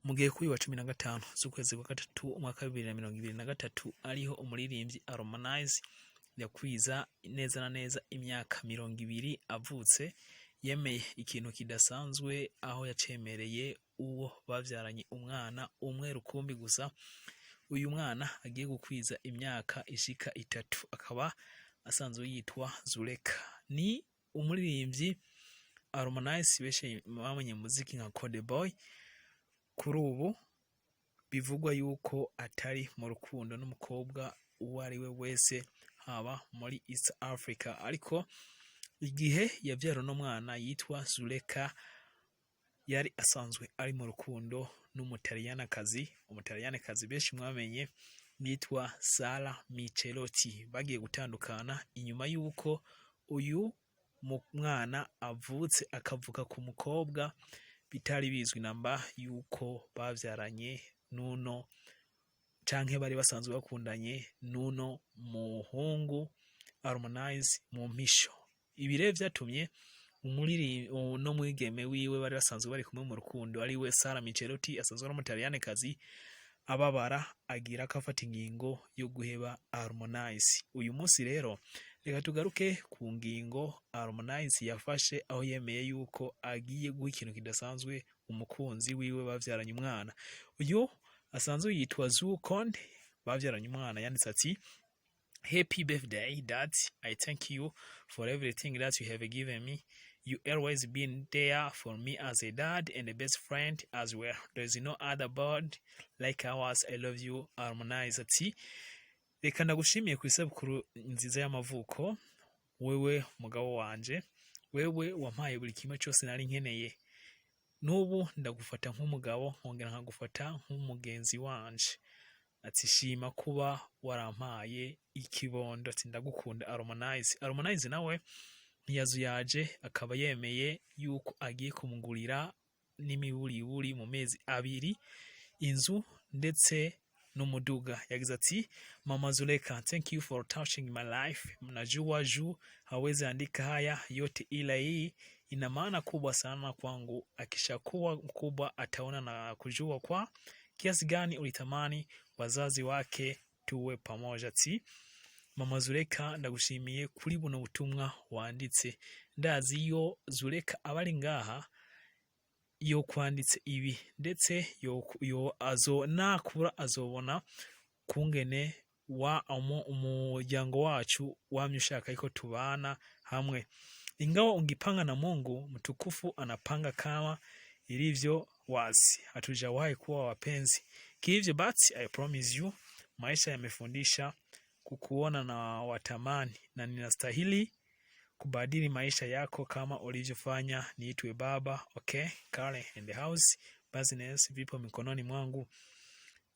Mu gihe kuri wa 15 z'ukwezi kwa gatatu umwaka wa 2023 ariho umuririmbyi Harmonize yakwiza neza na neza imyaka 20 avutse, yemeye ikintu kidasanzwe aho yacemereye uwo bavyaranye umwana umwe rukumbi gusa. Uyu mwana agiye gukwiza imyaka ishika 3, akaba asanzwe yitwa Zuleka. Ni umuririmbyi Harmonize beshe bamenye muziki nka Code Boy. Kuri ubu bivugwa yuko atari mu rukundo n'umukobwa uwo ari we wese haba muri East Africa, ariko igihe yavyara no mwana yitwa Zuleka yari asanzwe ari mu rukundo n'umutaliyanaakazi benshi mwamenye yitwa Sara Michelotti. Bagiye gutandukana inyuma yuko uyu mwana avutse akavuka ku mukobwa bitari bizwi namba yuko bavyaranye nuno canke bari basanzwe bakundanye nuno muhungu Harmonize mu mpisho. Ibire vyatumye no mwigeme wiwe bari basanzwe bari kumwe mu rukundo ari we Sara Michelotti asanzwe ari umutaliyanaakazi ababara agira akafata ingingo yo guheba Harmonize. Uyu munsi rero reka tugaruke ku ngingo Harmonize yafashe aho yemeye yuko agiye guha ikintu kidasanzwe umukunzi wiwe bavyaranye umwana. Uyu asanzwe yitwa Zukonde, bavyaranye umwana, yanditse ati: "Happy birthday, Dad. I thank you for everything that you have given me. You always been there for me as a dad and a best friend as well. There is no other bond like ours. I love you, Harmonize." Ati: "Reka ndagushimiye ku isabukuru nziza y'amavuko, wewe mugabo wanje, wewe wampaye buri kimwe cyose nari nkeneye. Nubu ndagufata nk'umugabo, nkongera nkagufata nk'umugenzi wanje. Ati shima kuba warampaye ikibondo. Ati ndagukunda Harmonize." Harmonize nawe ntiyazuyaje, akaba yemeye yuko agiye kumugurira n'imiburiburi mu mezi 2 inzu ndetse n'umuduga. Yagize ati: "Mama Zuleka, thank you for touching my life. Najua hawezi andika haya yote, ila hii ina maana kubwa sana kwangu. Akishakuwa mkubwa ataona na kujua kwa kiasi gani ulitamani wazazi wake tuwe pamoja." Ati Mama Zuleka, ndagushimiye kuri buno butumwa wanditse. Ndazi yo Zuleka abari ngaha yo kwanditse ibi, ndetse yo nakura azobona kungene wa umuryango wacu wamye ushaka iko tubana hamwe. Ingawa ungipanga na Mungu mtukufu anapanga kama ilivyo wazi. Hatujawahi kuwa wapenzi kihivyo, but I promise you maisha yamefundisha kukuona na watamani, na ninastahili kubadili maisha yako kama ulivyofanya niitwe baba. Okay, Kale in the house, business vipo mikononi mwangu.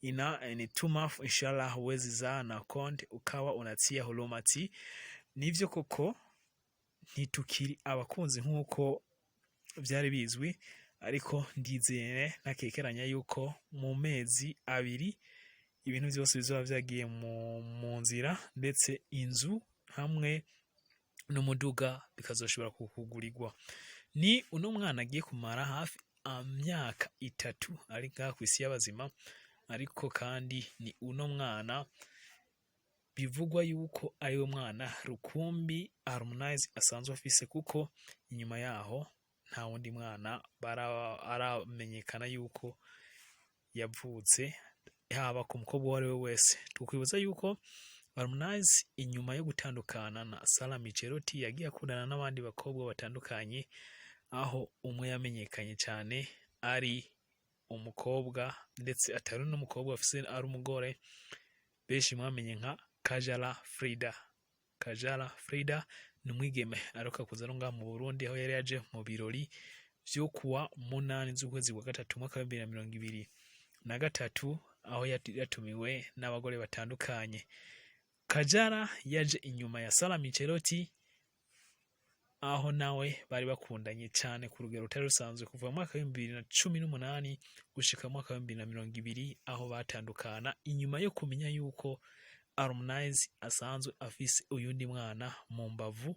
Ni tumafu, inshallah huwezi zaa na konde ukawa unatia huruma." Ati nivyo koko ntitukiri abakunzi nkuko vyari bizwi, ariko ndizeye nakekeranya yuko mu mezi 2 ibintu byose bizoba vyagiye mu nzira, ndetse inzu hamwe n'umuduga bikazoshobora kukugurirwa. Ni uno mwana agiye kumara hafi imyaka 3 ari ngaha ku isi y'abazima, ariko kandi ni uno mwana bivugwa yuko ari we mwana rukumbi Harmonize asanzwe afise, kuko inyuma yaho nta wundi mwana aramenyekana yuko yavutse haba ku mukobwa uwo ari we wese. Tukwibuza yuko Harmonize inyuma yo gutandukana na Sara Michelotti yagiye akundana n'abandi bakobwa batandukanye, aho umwe yamenyekanye cyane ari umukobwa, ndetse atari n'umukobwa afise ari umugore benshi mwamenye nka Kajala Frida. Kajala Frida ni umwigeme aruka kuza no ngaha mu Burundi, aho yari yaje mu birori vyo kuwa 8 z'ukwezi kwa gatatu mwaka wa 2023, aho yatumiwe n'abagore batandukanye. Kajala yaje inyuma ya Sara Michelotti, aho nawe bari bakundanye cyane ku rugero rutari rusanzwe kuva mu mwaka wa 2018 gushika mu mwaka wa 2020, aho batandukana inyuma yo kumenya yuko Harmonize asanzwe afise uyundi mwana mu mbavu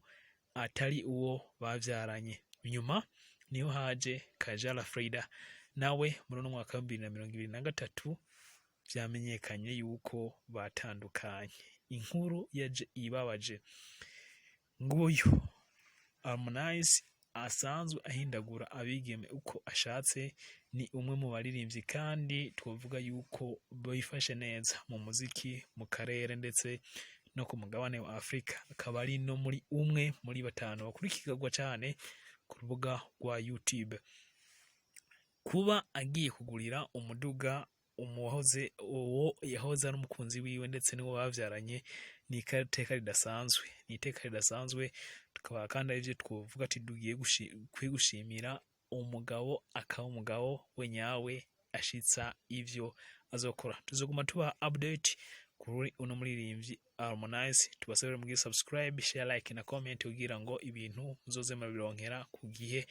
atari uwo bavyaranye. Nyuma niho haje Kajala Frida. nawe muri uno mwaka wa 2023 vyamenyekanye yuko batandukanye. Inkuru yaje ibabaje. Nguyu Harmonize asanzwe ahindagura abigeme uko ashatse, ni umwe mu baririmbyi kandi twavuga yuko bifashe neza mu muziki mu karere ndetse no ku mugabane wa Afrika. Akaba ari no muri umwe muri batanu bakurikirwa cyane ku rubuga rwa YouTube. Kuba agiye kugurira umuduga uwo yahoze ari umukunzi wiwe ndetse n'uwo bavyaranye ni iteka ridasanzwe, tukaba kandi arivyo twovuga ati dugiye kwigushimira umugabo akaba umugabo we nyawe ashitsa ivyo azokora. Tuzoguma tuba update kuri uno muririmbyi Harmonize. Tubasabire mugiye subscribe, share, like na comment kugira ngo ibintu muzoze murabironkera ku gihe